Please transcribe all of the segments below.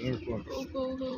ಹೋಗು.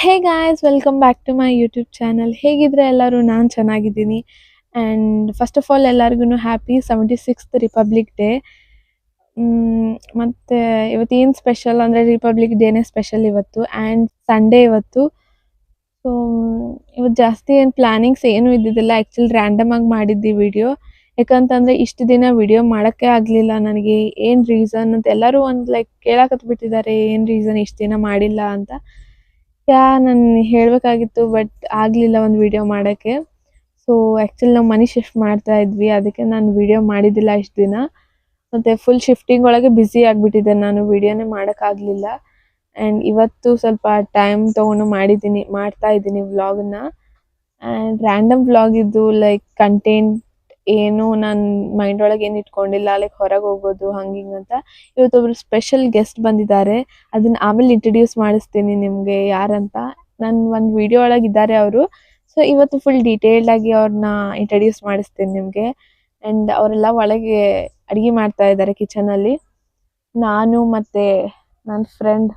Hey guys, welcome back to my YouTube channel. ಹೇಗಿದ್ರೆ ಎಲ್ಲರೂ? ನಾನು ಚೆನ್ನಾಗಿದ್ದೀನಿ. ಆ್ಯಂಡ್ ಫಸ್ಟ್ ಆಫ್ ಆಲ್ ಎಲ್ಲರಿಗೂ ಹ್ಯಾಪಿ 76th ರಿಪಬ್ಲಿಕ್ ಡೇ. ಮತ್ತು ಇವತ್ತೇನು ಸ್ಪೆಷಲ್ ಅಂದರೆ ರಿಪಬ್ಲಿಕ್ ಡೇನೇ ಸ್ಪೆಷಲ್ ಇವತ್ತು. ಆ್ಯಂಡ್ ಸಂಡೇ ಇವತ್ತು. ಸೊ ಇವತ್ತು ಜಾಸ್ತಿ ಏನು ಪ್ಲ್ಯಾನಿಂಗ್ಸ್ ಏನೂ ಇದ್ದಿದ್ದಿಲ್ಲ. ಆ್ಯಕ್ಚುಲಿ ರ್ಯಾಂಡಮ್ ಆಗಿ ಮಾಡಿದ್ದಿ ವಿಡಿಯೋ. ಯಾಕಂತಂದರೆ ಇಷ್ಟು ದಿನ ವಿಡಿಯೋ ಮಾಡೋಕ್ಕೆ ಆಗಲಿಲ್ಲ ನನಗೆ. ಏನು ರೀಸನ್ ಅಂತ ಎಲ್ಲರೂ ಒಂದು ಲೈಕ್ ಕೇಳಕತ್ಬಿಟ್ಟಿದ್ದಾರೆ, ಏನು ರೀಸನ್ ಇಷ್ಟು ದಿನ ಮಾಡಿಲ್ಲ ಅಂತ. ನಾನು ಹೇಳಬೇಕಾಗಿತ್ತು, ಬಟ್ ಆಗಲಿಲ್ಲ ಒಂದು ವಿಡಿಯೋ ಮಾಡೋಕ್ಕೆ. ಸೊ ಆ್ಯಕ್ಚುಲಿ ನಾವು ಮನೆ ಶಿಫ್ಟ್ ಮಾಡ್ತಾ ಇದ್ವಿ, ಅದಕ್ಕೆ ನಾನು ವಿಡಿಯೋ ಮಾಡಿದ್ದಿಲ್ಲ ಇಷ್ಟು ದಿನ. ಮತ್ತು ಫುಲ್ ಶಿಫ್ಟಿಂಗ್ ಒಳಗೆ ಬ್ಯುಸಿ ಆಗಿಬಿಟ್ಟಿದ್ದೆ, ನಾನು ವಿಡಿಯೋನೇ ಮಾಡೋಕ್ಕಾಗಲಿಲ್ಲ. ಆ್ಯಂಡ್ ಇವತ್ತು ಸ್ವಲ್ಪ ಟೈಮ್ ತೊಗೊಂಡು ಮಾಡ್ತಾ ಇದ್ದೀನಿ ವ್ಲಾಗನ್ನ. ಆ್ಯಂಡ್ ರ್ಯಾಂಡಮ್ ವ್ಲಾಗ್ ಇದ್ದು, ಲೈಕ್ ಕಂಟೆಂಟ್ ಏನು ನನ್ನ ಮೈಂಡ್ ಒಳಗೆ ಏನು ಇಟ್ಕೊಂಡಿಲ್ಲ, ಲೈಕ್ ಹೊರಗೆ ಹೋಗೋದು ಹಂಗೆ ಅಂತ. ಇವತ್ತೊಬ್ರು ಸ್ಪೆಷಲ್ ಗೆಸ್ಟ್ ಬಂದಿದ್ದಾರೆ, ಅದನ್ನ ಆಮೇಲೆ ಇಂಟ್ರಡ್ಯೂಸ್ ಮಾಡಿಸ್ತೀನಿ ನಿಮಗೆ ಯಾರಂತ. ನನ್ನ ಒಂದು ವಿಡಿಯೋ ಒಳಗೆ ಇದ್ದಾರೆ ಅವರು. ಸೊ ಇವತ್ತು ಫುಲ್ ಡೀಟೇಲ್ಡಾಗಿ ಅವ್ರನ್ನ ಇಂಟ್ರಡ್ಯೂಸ್ ಮಾಡಿಸ್ತೀನಿ ನಿಮಗೆ. ಆ್ಯಂಡ್ ಅವರೆಲ್ಲ ಒಳಗೆ ಅಡುಗೆ ಮಾಡ್ತಾ ಇದ್ದಾರೆ ಕಿಚನಲ್ಲಿ. ನಾನು ಮತ್ತು ನನ್ನ ಫ್ರೆಂಡ್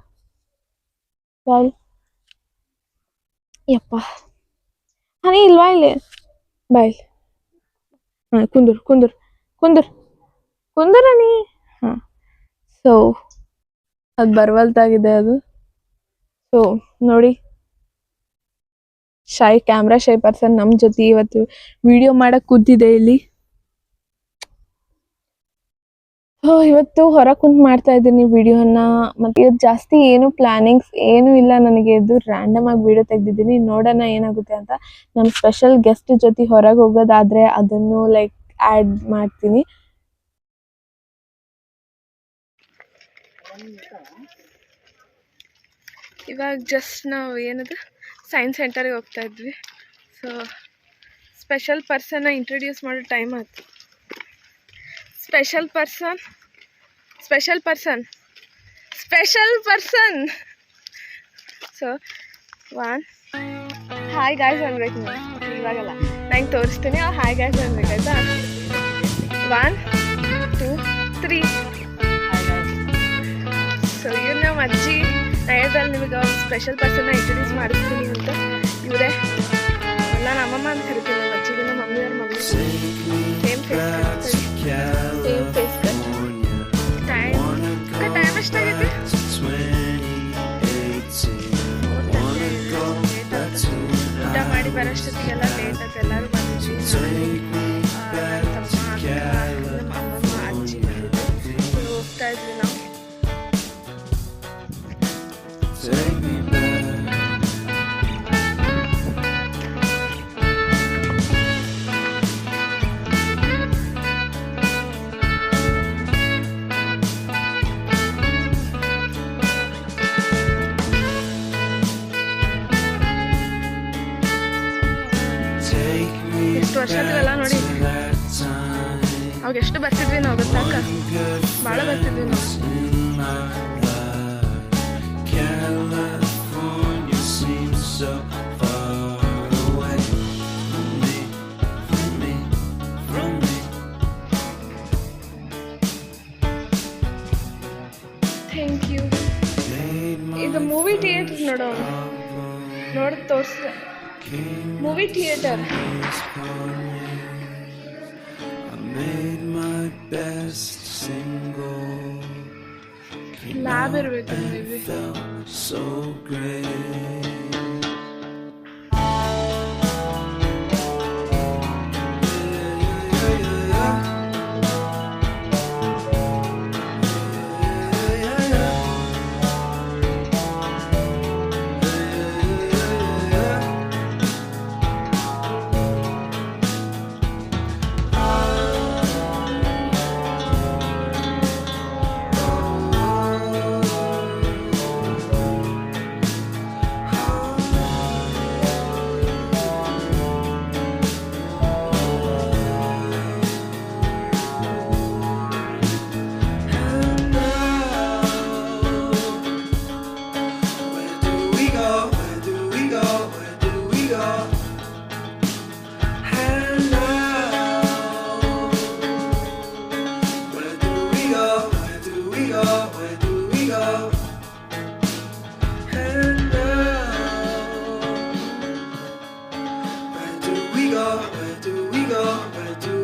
ಯಪ್ಪ ಹನಿ ಇಲ್ವಾ ಇಲ್ಲಿ ಬಾಯ್. ಹಾಂ, ಕುಂದೂರನಿ. ಹಾಂ, ಸೊ ಅದು ಬರವಲ್ತಾಗಿದೆ ಅದು. ಸೊ ನೋಡಿ, ಕ್ಯಾಮ್ರಾ ಶೈ ಪರ್ಸನ್ ನಮ್ಮ ಜೊತೆ ಇವತ್ತು ವಿಡಿಯೋ ಮಾಡಕ್ಕೆ ಕೂತಿದೆ ಇಲ್ಲಿ. ಇವತ್ತು ಹೊರಗೆ ಕುಂತು ಮಾಡ್ತಾ ಇದ್ದೀನಿ ವಿಡಿಯೋನ. ಮತ್ತು ಇವತ್ತು ಜಾಸ್ತಿ ಏನು ಪ್ಲ್ಯಾನಿಂಗ್ಸ್ ಏನೂ ಇಲ್ಲ ನನಗೆ. ಇದು ರ್ಯಾಂಡಮ್ ಆಗಿ ವಿಡಿಯೋ ತೆಗೆದಿದ್ದೀನಿ, ನೋಡೋಣ ಏನಾಗುತ್ತೆ ಅಂತ. ನಮ್ಮ ಸ್ಪೆಷಲ್ ಗೆಸ್ಟ್ ಜೊತೆ ಹೊರಗೆ ಹೋಗೋದಾದರೆ ಅದನ್ನು ಲೈಕ್ ಆ್ಯಡ್ ಮಾಡ್ತೀನಿ. ಇವಾಗ ಜಸ್ಟ್ ನಾವು ಏನದು ಸೈನ್ಸ್ ಸೆಂಟರ್ಗೆ ಹೋಗ್ತಾ ಇದ್ವಿ. ಸೊ ಸ್ಪೆಷಲ್ ಪರ್ಸನ್ನ ಇಂಟ್ರಡ್ಯೂಸ್ ಮಾಡೋ ಟೈಮ್ ಆಯ್ತು. Special person. So hi guys ಅನ್ಬೇಕು. ಇವಾಗಲ್ಲ, ನಂಗೆ ತೋರಿಸ್ತೀನಿ. Hi guys ಅನ್ಬೇಕಾಯ್ತಾ? 1 2 3. ಸೊ ಇವ್ರು ನಮ್ಮ ಅಜ್ಜಿ. ನಯದಲ್ಲಿ ನಿಮಗೆ ಅವ್ರು ಸ್ಪೆಷಲ್ ಪರ್ಸನ್ನ ಇಂಟ್ರಡ್ಯೂಸ್ ಮಾಡಿಸ್ತೀನಿ ಅಂತ. ಇವರೇ ಎಲ್ಲ ನಮ್ಮಮ್ಮ ಅಂತ ಕರಿತೀನಿ. ನಮ್ಮ ಅಜ್ಜಿಗೆ ನಮ್ಮ ಮಮ್ಮಿಯವ್ರ ಮಗಳು. ಸೇಮ್ ಫೇಸ್ ಟೈಮ್ ಎಷ್ಟಾಗೈತೆ? ಊಟ ಮಾಡಿ ಬರೋಷ್ಟೊತ್ತಿಗೆಲ್ಲ ಲೇಟ್ ಆಯ್ತು. ಎಲ್ಲರೂ ಬಂದಿದ್ವಿ, ನಮ್ಮ ಅಮ್ಮಮ್ಮ ಅಜ್ಜಿ ಹೋಗ್ತಾ ಇದ್ವಿ ನಾವು. ಎಷ್ಟು ವರ್ಷ ಆದ್ರಲ್ಲ ನೋಡಿ, ಅವಾಗ ಎಷ್ಟು ಬರ್ತಿದ್ವಿ ನಾವು ಗೊತ್ತಾಕ? ಭಾಳ ಬರ್ತಿದ್ವಿ ನಾವು. Thank you. ಈಗ ಮೂವಿ ಥಿಯೇಟರ್ ನೋಡಿ ತೋರಿಸ್ದೆ. ಮೂವಿ ಥಿಯೇಟರ್ ಲ್ಯಾಬ್ ಇರಬೇಕು.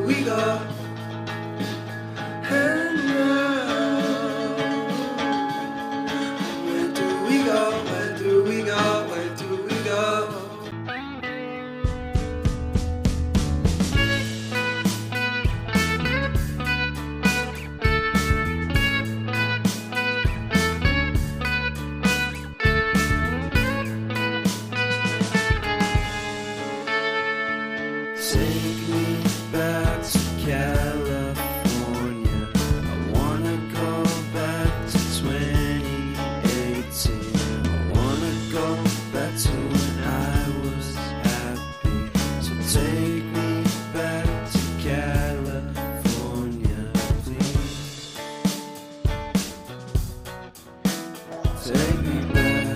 we go? And now, where do we go? Where do we go? Where do we go? Take me back to California. I wanna go back to 2018. I wanna go back to when I was happy. So take me back to California, please. Take me back.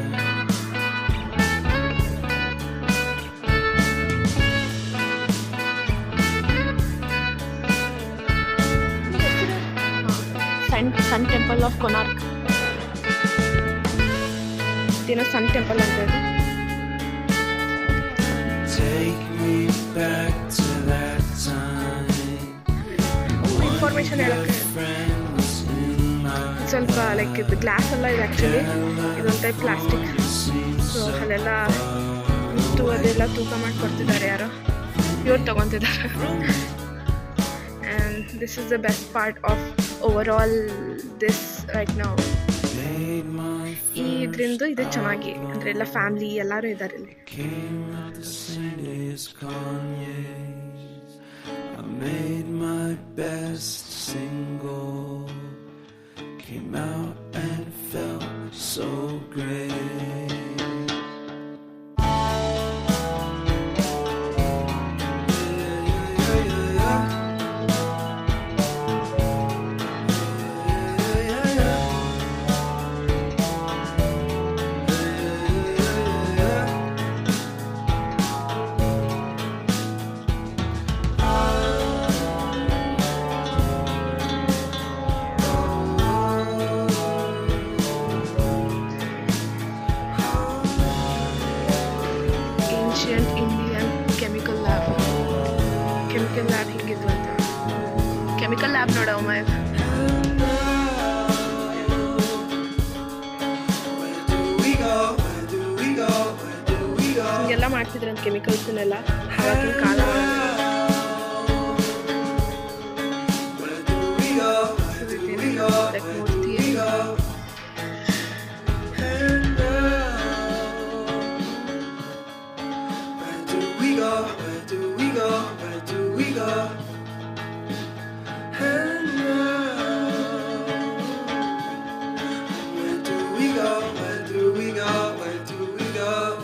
Sun Temple of Konark. This Sun Temple antadu. Take me back to that time. Information ಹೇಳಕ್ಕೆ Friend was in my ಸ್ವಲ್ಪ like ಇದು glass ಎಲ್ಲ ಇದೆ actually ಇದೊಂದು type plastic so ಅಲ್ಲೆಲ್ಲ ಅದೆಲ್ಲ ತೂಕ ಮಾಡಿ ಕೊಡ್ತಿದ್ದಾರೆ ಯಾರೋ ಇವ್ರು ತೊಗೊತಿದ್ದಾರೆ and this is the best part of overall this right ನಾವು ಈ ಇದರಿಂದ ಇದು ಚೆನ್ನಾಗಿ ಅಂದರೆ ಎಲ್ಲ ಫ್ಯಾಮಿಲಿ ಎಲ್ಲರೂ ಇದ್ದಾರೆ ಇಲ್ಲಿ. I made my best single, came out and felt so great. Ancient Indian chemical lab ಹಿಂಗಿದ್ವು ಅಂತ ಕೆಮಿಕಲ್ ಲ್ಯಾಬ್ ನೋಡಮ್ಮ ಹಿಂಗೆಲ್ಲ ಮಾಡ್ತಿದ್ರಂತ ಕೆಮಿಕಲ್ಸ್ನೆಲ್ಲ ಆವಾಗಿನ ಕಾಲ ಮೂರ್ತಿ Where do we go? Where do we go? And now, where do we go? Where do we go? Where do we go?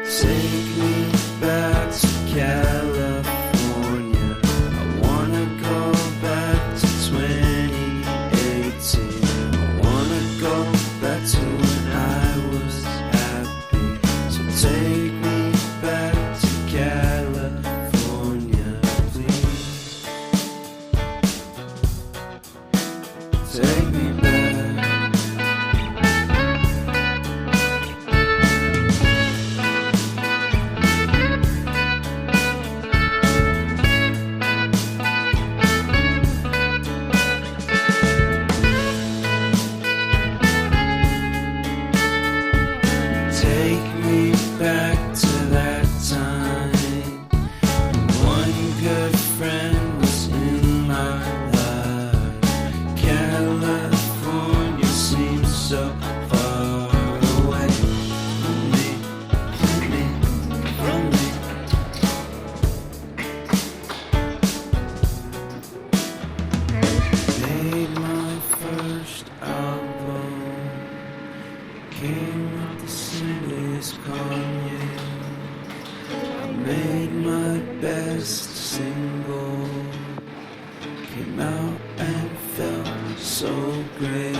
Take me back to California. I wanna go back to 2018. I wanna go back to when I was happy. So take me back to California, please. Take me back. Take me back to that time. One good friend was in my life. California seems so far away from me, from me. Made my first album. Came with the city's Kanye. I made my best single. Came out and felt so great.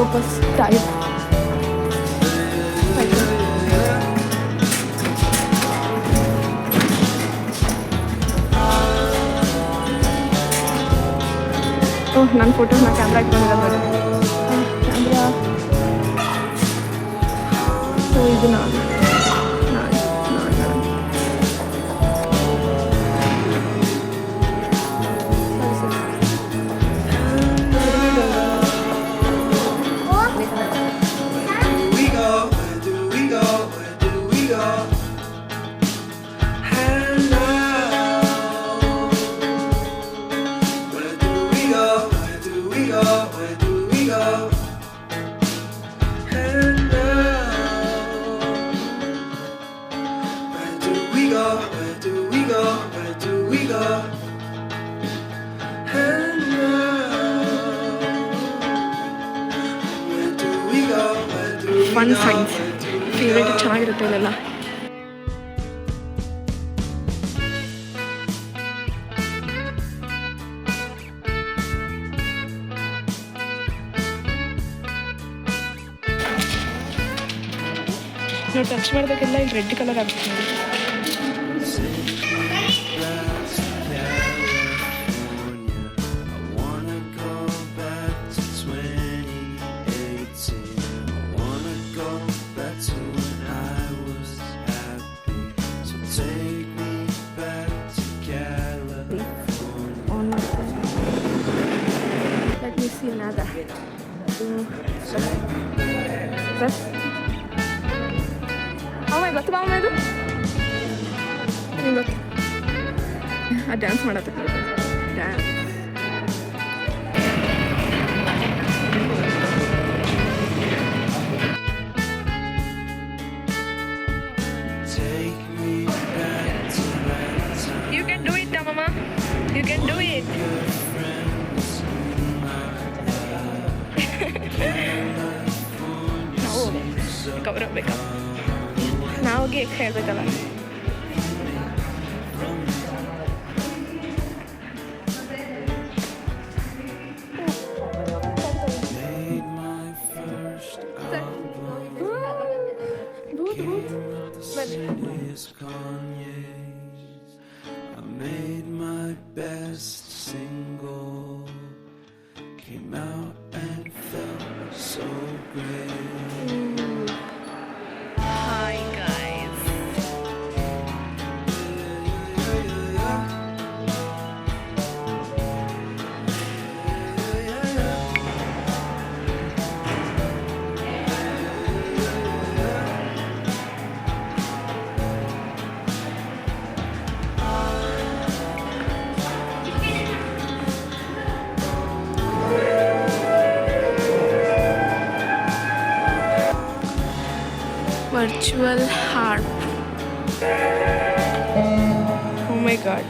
Octopus type. Oh, ನನ್ನ photos ನಾ camera ಇಟ್ಕೊಂಡಿರೋದು camera. So ಇದು ನಾನು fun science favourite, ಚೆನ್ನಾಗಿರುತ್ತೆ ಇಲ್ಲೆಲ್ಲ. ನಾವು touch ಮಾಡಿದಾಗೆಲ್ಲ ಇಲ್ಲಿ red colour ಆಗುತ್ತೆ ನೋಡಿ. Let me see nada. Press. ಗೊತ್ತು ಬಾವ ಇದು ನಿಂಗೆ ಆ ಡ್ಯಾನ್ಸ್ ಮಾಡತ್ತೆ dance. You can do it, Mama. You can do it. ನಾವು ಕವರ್ ಆಗ್ಬೇಕಾ, ನಾವಿಗೆ ಹೇಳ್ಬೇಕಲ್ಲ. I made my best single, came out and felt so great. Hi guys. Virtual harp. Oh my god.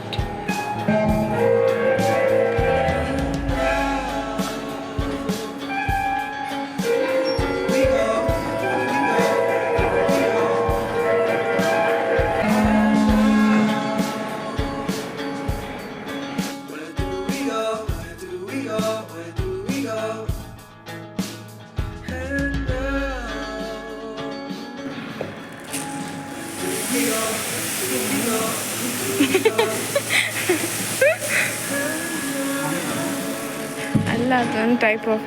ಅಲ್ಲ, ಅದೊಂದು ಟೈಪ್ ಆಫ್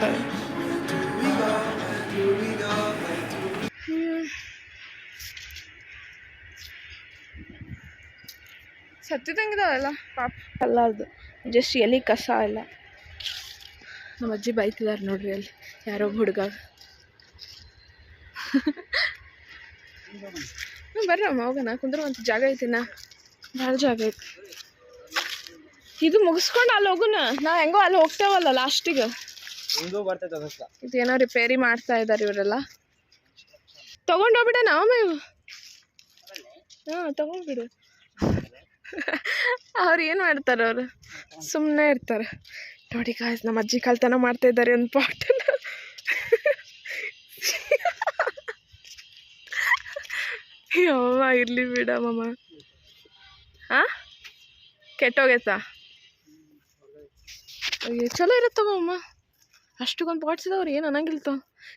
ಸತ್ತಿದಂಗಿದಾವಲ್ಲ ಪಾಪ. ಅಲ್ಲ, ಅದು just ಎಲ್ಲಿ ಕಸ ಎಲ್ಲ. ನಮ್ಮ ಅಜ್ಜಿ ಬೈತಿದಾರೆ ನೋಡ್ರಿ, ಅಲ್ಲಿ ಯಾರೋ ಹುಡುಗ. ಬರ್ರಮ್ಮ ಹೋಗೋಣ, ಕುಂದ್ರುವಂಥ ಜಾಗ ಐತಿನ, ಭಾಳ ಜಾಗ ಐತಿ. ಇದು ಮುಗಿಸ್ಕೊಂಡು ಅಲ್ಲಿ ಹೋಗುನ, ನಾವು ಹೆಂಗೋ ಅಲ್ಲಿ ಹೋಗ್ತೇವಲ್ಲ ಲಾಸ್ಟಿಗೆ. ಇದೇನೋ ರಿಪೇರಿ ಮಾಡ್ತಾ ಇದ್ದಾರೆ ಇವರೆಲ್ಲ. ತಗೊಂಡೋಗ್ಬಿಡ ನಾವು ಇವು. ಹಾಂ, ತಗೊಂಡ್ಬಿಡು. ಅವ್ರು ಏನು ಮಾಡ್ತಾರೆ, ಅವರು ಸುಮ್ಮನೆ ಇರ್ತಾರೆ. ನೋಡಿ ಗಾಯ್ಸ್, ನಮ್ಮ ಅಜ್ಜಿ ಕಳ್ತನ ಮಾಡ್ತಾ ಇದ್ದಾರೆ ಒಂದು ಪಾಟನ್ನ. ಯವ್ವ ಇರ್ಲಿ ಬಿಡಮ್ಮ. ಹಾಂ, ಕೆಟ್ಟೋಗೈತಾ? ಅಯ್ಯೋ, ಚಲೋ ಇರುತ್ತಮ್ಮ. ಅಷ್ಟಕ್ಕೊಂದು ಪಾಟ್ಸ್ ಇದಾವ್ರಿ, ಏನು ಅನ್ನಂಗಿಲ್ತ.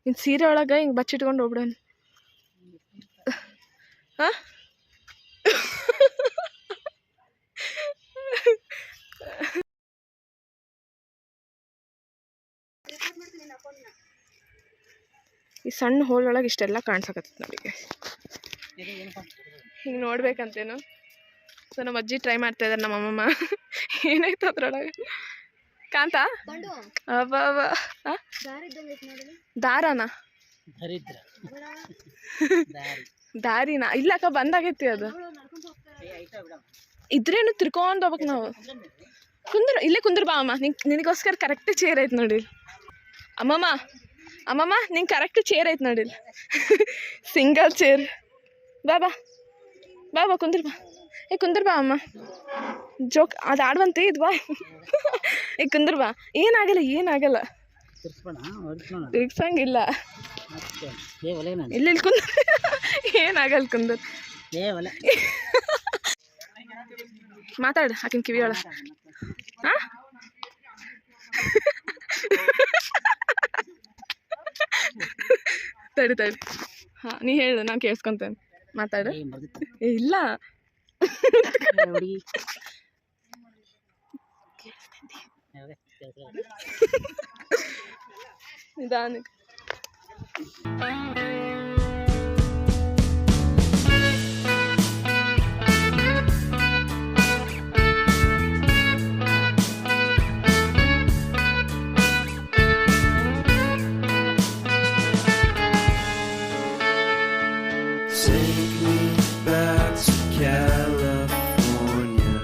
ನಿನ್ನ ಸೀರೆ ಒಳಗೆ ಹಿಂಗೆ ಬಚ್ಚಿಟ್ಕೊಂಡು ಹೋಗ್ಬಿಡೋನು. ಹಾಂ ಈ ಸಣ್ಣ ಹೋಲ್ ಒಳಗೆ ಇಷ್ಟೆಲ್ಲ ಕಾಣ್ಸಕತ್ತೈತೆ ನೋಡಿ. ಹಿಂಗೆ ನೋಡ್ಬೇಕಂತೇನು. ಸೊ ನಮ್ಮ ಅಜ್ಜಿ ಟ್ರೈ ಮಾಡ್ತಾ ಇದ್ದಾರೆ, ನಮ್ಮ ಅಮ್ಮಮ್ಮ. ಏನಾಯ್ತು ಅದ್ರೊಳಗೆ ಕಾಂತ? ಅಬ್ಬ ದಾರನ ದಾರಿನ ಇಲ್ಲಕ್ಕ ಬಂದಾಗೈತಿ ಅದು. ಇದ್ರೇನು ತಿರ್ಕೊಂಡ್ ಹೋಗ್ಬೇಕು ನಾವು. ಇಲ್ಲೇ ಕುಂದ್ರ ಬಾ ಅಮ್ಮ, ನಿನಗೋಸ್ಕರ ಕರೆಕ್ಟ್ ಚೇರ್ ಐತೆ ನೋಡಿ. ಅಮ್ಮಮ್ಮ ನಿಂಗೆ ಕರೆಕ್ಟ್ ಚೇರ್ ಐತೆ ನೋಡಿ, ಸಿಂಗಲ್ ಚೇರ್. ಬಾ ಕುಂದ್ರ ಬಾ. ಕುಂದ್ರ ಬಾ ಅಮ್ಮ, ಜೋಕ್ ಅದು ಆಡುವಂತೆ ಇದು. ಬಾ ಕುಂದ್ರ ಬಾ. ಏನಾಗಲ್ಲ ತಿರ್ಗ್ಸಂಗಿಲ್ಲ. ಇಲ್ಲಿ ಕುಂದ್ರ, ಏನಾಗಲ್ಲ ಕುಂದ್ರ. ಮಾತಾಡು ಆಕಿನ ಕಿವಿಯೊಳ. ಹಾಂ ತಡಿ ಹಾಂ ನೀ ಹೇಳು, ನಾನು ಕೇಳಿಸ್ಕೊಂತೇನೆ. ಮಾತಾಡು. ಇಲ್ಲ ನಿಧಾನಕ್ಕೆ. Take me back to California.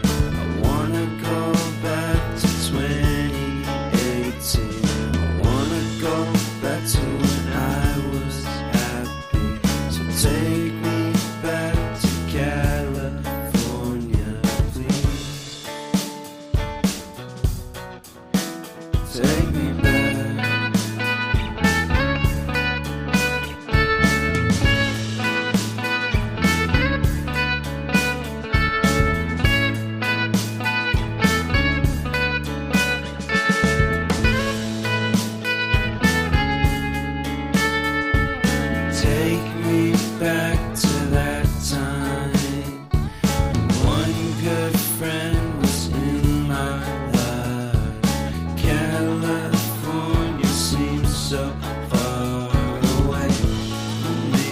I wanna go back to 2018. I wanna go back to when I was happy. So take me back to California, please. Take me back. Take me back to that time. One good friend was in my life. California seems so far away from me.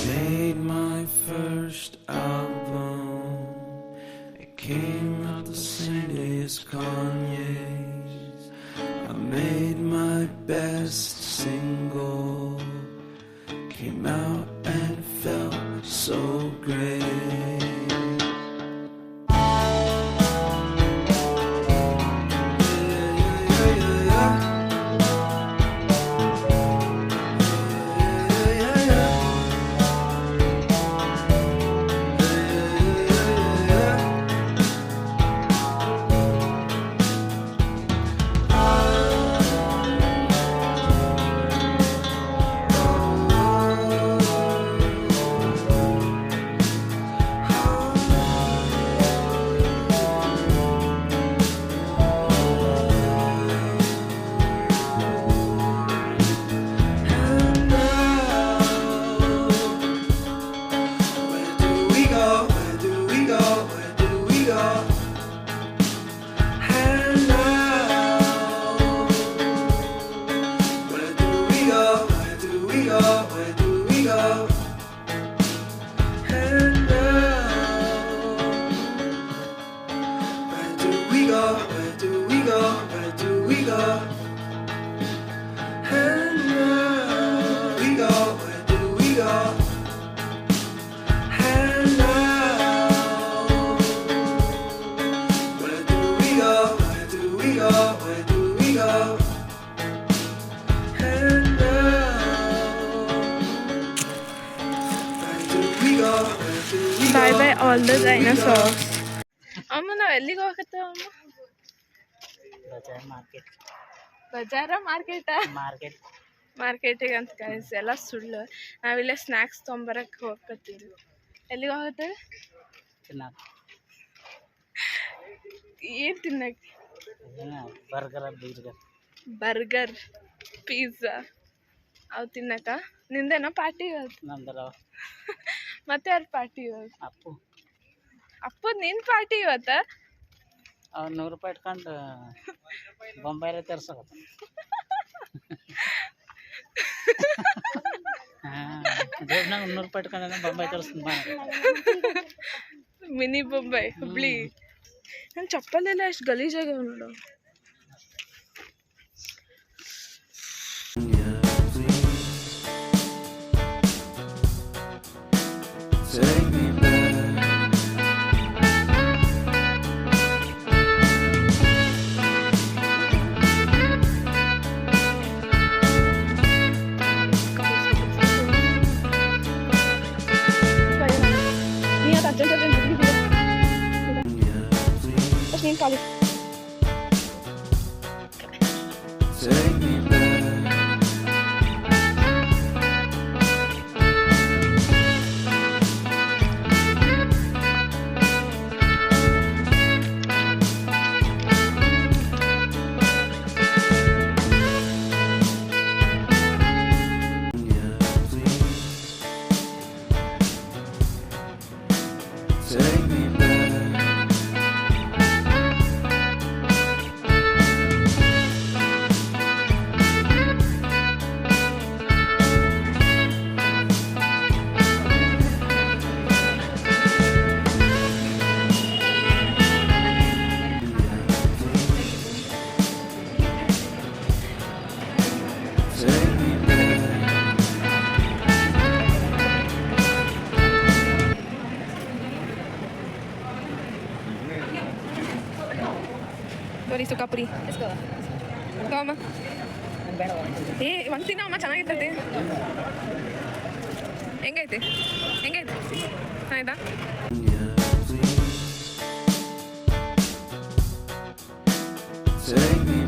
Made my first album. It came out the same day as Kanye's. I made my best single. Came out and felt so great. Bye bye all the dinosaurs. ಅಮ್ಮ ನಾವು ಎಲ್ಲಿಗೆ ಹೋಗತ್ತೇವ ಅಮ್ಮ? ಬಜಾರ ಮಾರ್ಕೆಟಿಗೆ ಅಂತ guys, ಎಲ್ಲ ಸುಳ್ಳು. ನಾವಿಲ್ಲೇ snacks ತೊಗೊಂಬರಕ್ಕೆ ಹೋಗತ್ತೀವಿ. ಎಲ್ಲಿಗೆ ಹೋಗುತ್ತೆ? ತಿನ್ನಕ ಏನ್ ತಿನ್ನಕ್? ಬರ್ಗರ್ ಬೀರ್ಗರ್ ಬರ್ಗರ್, ಪಿಜ್ಜಾ ಅವು ತಿನ್ನಕ? ನಿಂದೇನ ಪಾರ್ಟಿ ಇವತ್ತು? ನಂದರ ಮತ್ತೆ ಯಾರು ಪಾರ್ಟಿ ಇವತ್ತು? ಅಪ್ಪು ಅಪ್ಪದ್ ನಿನ್ ಪಾರ್ಟಿ ಇವತ್ತ? ಅವ್ನು 100 ರೂಪಾಯಿ ಇಟ್ಕೊಂಡು ಬೊಂಬೈಲೇ ತರ್ಸಕತ್ತ. ಜೇಬ್ನಾಗ 100 ರೂಪಾಯಿ ಇಟ್ಕೊಂಡ ಬೊಂಬೈ ತರಿಸ್ತೀನಿ ಬಾ. ಮಿನಿ ಬೊಂಬೈ ಹುಬ್ಳಿ. ನನ್ನ ಚಪ್ಪಲೆಲ್ಲ ಎಷ್ಟು ಗಲೀಜಾಗ್ಯಾವ ನೋಡು. Take me back. ನೀ ಅದು ಅರ್ಜೆಂಟ್ ಅಷ್ಟು ನೀನು ಕಾಲಿ. Take me back. Take me back. Take me back. ಬರೀ ಸುಖಾಪುರಿ ಅಮ್ಮ. ಏ ಒಂದು ತಿನ್ನೋ ಅಮ್ಮ, ಚೆನ್ನಾಗಿರ್ತೈತಿ. ಹೆಂಗೈತಿ ಹೆಂಗೈತಿ? ಆಯ್ತಾ? Take me